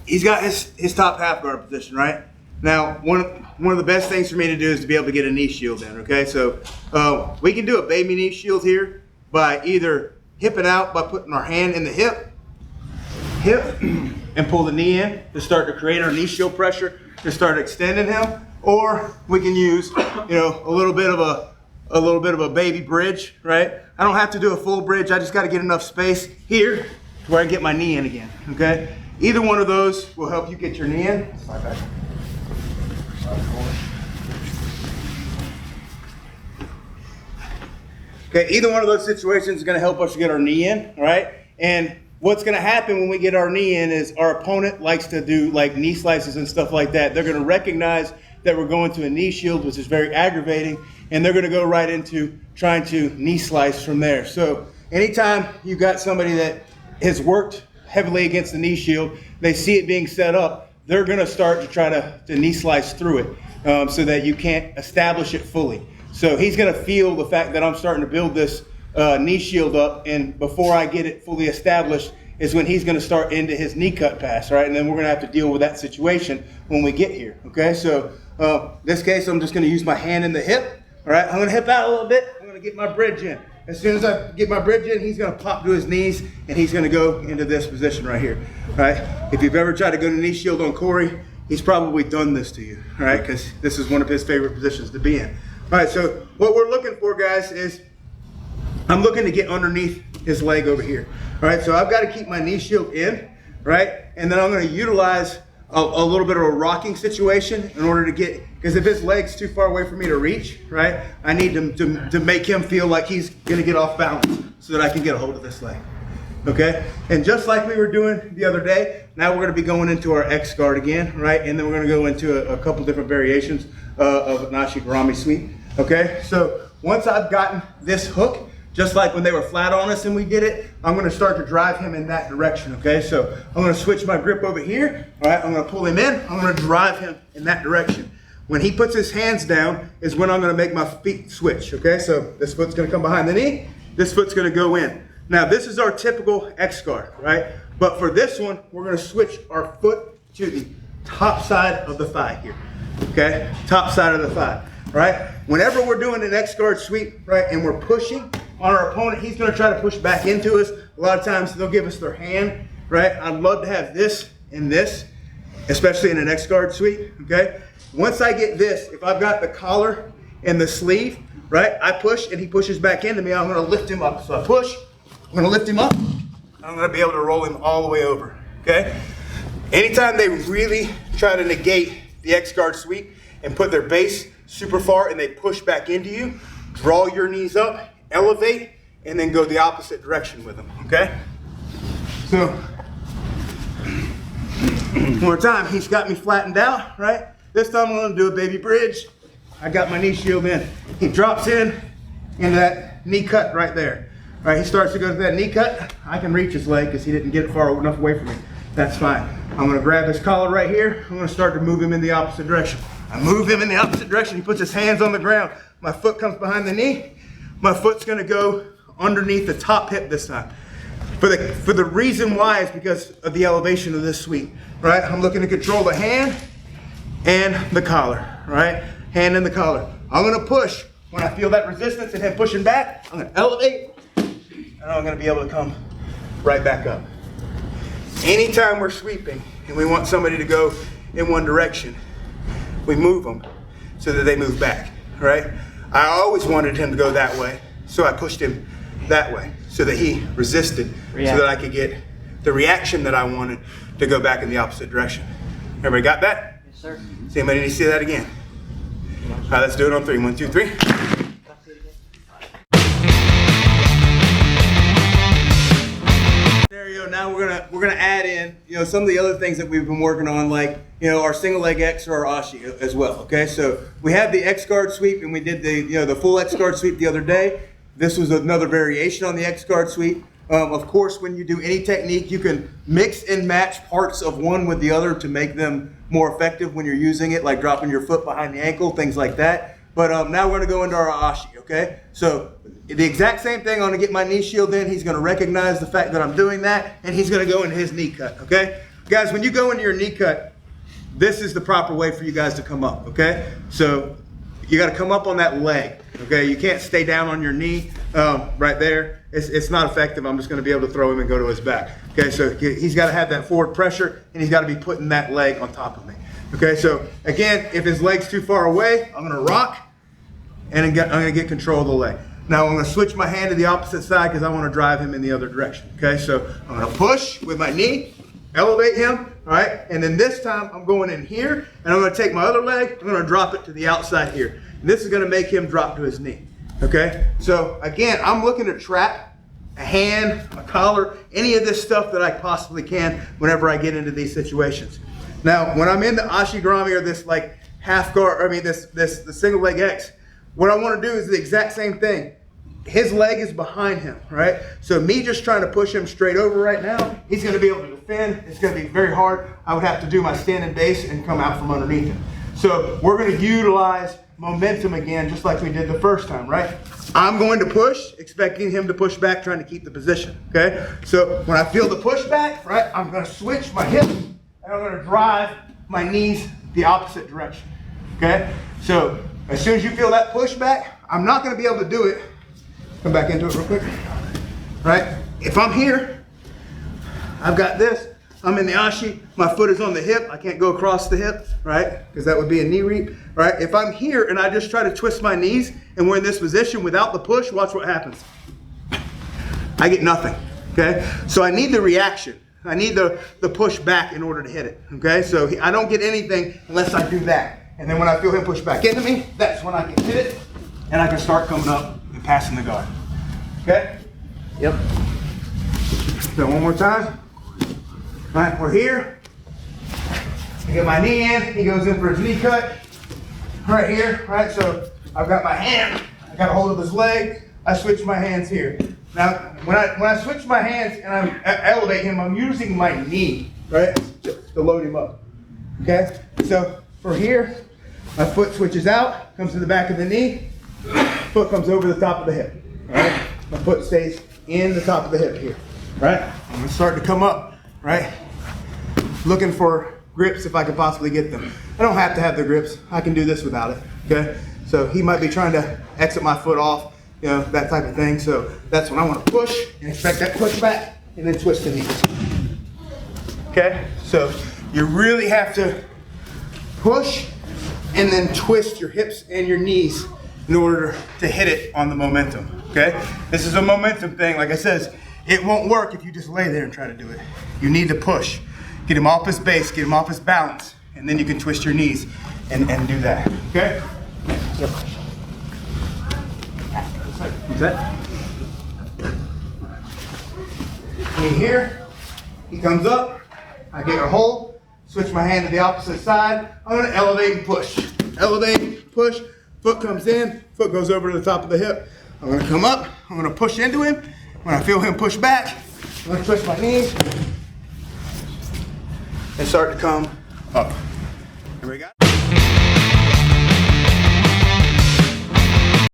he's got his top half guard position, right? Now, one of the best things for me to do is to be able to get a knee shield in, okay? So we can do a baby knee shield here by either hipping out by putting our hand in the hip, and pull the knee in to start to create our knee shield pressure to start extending him, or we can use, a little bit of a baby bridge, right? I don't have to do a full bridge. I just got to get enough space here to where I get my knee in again, okay? Either one of those will help you get your knee in. Slide back. Okay, either one of those situations is going to help us get our knee in, right? And what's going to happen when we get our knee in is our opponent likes to do like knee slices and stuff like that. They're going to recognize that we're going to a knee shield, which is very aggravating, and they're going to go right into trying to knee slice from there. So anytime you got somebody that has worked heavily against the knee shield, they see it being set up, they're going to start to try to knee slice through it so that you can't establish it fully. So he's going to feel the fact that I'm starting to build this knee shield up, and before I get it fully established is when he's going to start into his knee cut pass, right? And then we're going to have to deal with that situation when we get here, okay? So this case, I'm just going to use my hand in the hip, all right? I'm going to hip out a little bit. I'm going to get my bridge in. As soon as I get my bridge in, he's going to pop to his knees, and he's going to go into this position right here, right? If you've ever tried to go to knee shield on Corey, he's probably done this to you, right? Because this is one of his favorite positions to be in. All right, so what we're looking for, guys, is I'm looking to get underneath his leg over here. All right, so I've got to keep my knee shield in, right? And then I'm going to utilize a little bit of a rocking situation in order to get, because if his leg's too far away for me to reach, right, I need to make him feel like he's going to get off balance so that I can get a hold of this leg. Okay, and just like we were doing the other day, now we're going to be going into our X guard again, right? And then we're going to go into a couple different variations of an Ashigarami sweep. Okay, so once I've gotten this hook, just like when they were flat on us and we did it, I'm going to start to drive him in that direction, okay? So I'm going to switch my grip over here, all right? I'm going to pull him in. I'm going to drive him in that direction. When he puts his hands down is when I'm going to make my feet switch, okay? So this foot's going to come behind the knee. This foot's going to go in. Now, this is our typical X guard, right? But for this one, we're going to switch our foot to the top side of the thigh here, okay? Top side of the thigh, right? Whenever we're doing an X guard sweep, right, and we're pushing on our opponent, he's going to try to push back into us. A lot of times they'll give us their hand, right? I'd love to have this and this, especially in an X guard sweep, okay? Once I get this, if I've got the collar and the sleeve, right, I push and he pushes back into me, I'm going to lift him up. So I push, I'm going to lift him up, I'm going to be able to roll him all the way over, okay? Anytime they really try to negate the X guard sweep and put their base super far and they push back into you, draw your knees up, elevate, and then go the opposite direction with them, okay? So, one more time, he's got me flattened out, right? This time I'm gonna do a baby bridge. I got my knee shield in. He drops in into that knee cut right there. All right, he starts to go to that knee cut. I can reach his leg because he didn't get it far enough away from me. That's fine. I'm gonna grab his collar right here. I'm gonna start to move him in the opposite direction. I move him in the opposite direction. He puts his hands on the ground. My foot comes behind the knee. My foot's gonna go underneath the top hip this time. For the reason why is because of the elevation of this sweep, right? I'm looking to control the hand and the collar, right? Hand and the collar. I'm gonna push. When I feel that resistance and him pushing back, I'm gonna elevate, and I'm gonna be able to come right back up. Anytime we're sweeping and we want somebody to go in one direction, we move them so that they move back, right? I always wanted him to go that way, so I pushed him that way so that he resisted, so that I could get the reaction that I wanted to go back in the opposite direction. Everybody got that? Yes, sir. Does anybody need to see that again? All right, let's do it on 3. 1, 2, 3. Now we're gonna add in, some of the other things that we've been working on, like our single leg X or our Ashi as well. Okay, so we have the X guard sweep, and we did the full X guard sweep the other day. This was another variation on the X guard sweep. Of course, when you do any technique, you can mix and match parts of one with the other to make them more effective when you're using it, like dropping your foot behind the ankle, things like that. But now we're gonna go into our Ashi, okay? So the exact same thing, I'm gonna get my knee shield in. He's gonna recognize the fact that I'm doing that, and he's gonna go into his knee cut, okay? Guys, when you go into your knee cut, this is the proper way for you guys to come up, okay? So you got to come up on that leg, okay? You can't stay down on your knee right there. It's not effective. I'm just going to be able to throw him and go to his back. Okay, so he's got to have that forward pressure, and he's got to be putting that leg on top of me. Okay, so again, if his leg's too far away, I'm going to rock, and I'm going to get control of the leg. Now I'm going to switch my hand to the opposite side because I want to drive him in the other direction. Okay, so I'm going to push with my knee, elevate him, all right? And then this time I'm going in here, and I'm going to take my other leg, I'm going to drop it to the outside here. And this is going to make him drop to his knee, okay? So again, I'm looking to trap a hand, a collar, any of this stuff that I possibly can whenever I get into these situations. Now, when I'm in the Ashigarami or this like half guard, the single leg X, what I want to do is the exact same thing. His leg is behind him, right? So me just trying to push him straight over right now, he's going to be able to defend. It's going to be very hard. I would have to do my standing base and come out from underneath him. So we're going to utilize momentum again, just like we did the first time, right? I'm going to push, expecting him to push back, trying to keep the position, okay? So when I feel the pushback, right, I'm going to switch my hips, and I'm going to drive my knees the opposite direction, okay? So as soon as you feel that pushback, I'm not going to be able to do it. Come back into it real quick, right? If I'm here, I've got this, I'm in the ashi, my foot is on the hip, I can't go across the hip, right? Because that would be a knee reap, right? If I'm here and I just try to twist my knees and we're in this position without the push, watch what happens. I get nothing, okay? So I need the reaction. I need the push back in order to hit it, okay? So I don't get anything unless I do that. And then when I feel him push back into me, that's when I can hit it and I can start coming up and passing the guard. Okay? Yep. So one more time. All right, we're here. I get my knee in. He goes in for his knee cut. Right here, right? So I've got my hand. I got a hold of his leg. I switch my hands here. Now, when I switch my hands and I elevate him, I'm using my knee, right, to load him up. Okay? So for here, my foot switches out, comes to the back of the knee. Foot comes over the top of the hip, right? My foot stays in the top of the hip here, right? I'm gonna start to come up, right? Looking for grips if I can possibly get them. I don't have to have the grips. I can do this without it, okay? So he might be trying to exit my foot off, you know, that type of thing. So that's when I want to push and expect that push back and then twist the knees. Okay? So you really have to push and then twist your hips and your knees in order to hit it on the momentum, okay? This is a momentum thing. Like I said, it won't work if you just lay there and try to do it. You need to push. Get him off his base, get him off his balance, and then you can twist your knees and do that, okay? Yep. What's that? Knee here, he comes up, I get a hold, switch my hand to the opposite side, I'm gonna elevate and push. Elevate, push, foot comes in, foot goes over to the top of the hip. I'm gonna come up, I'm gonna push into him. When I feel him push back, I'm gonna twist my knees and start to come up. Here we go.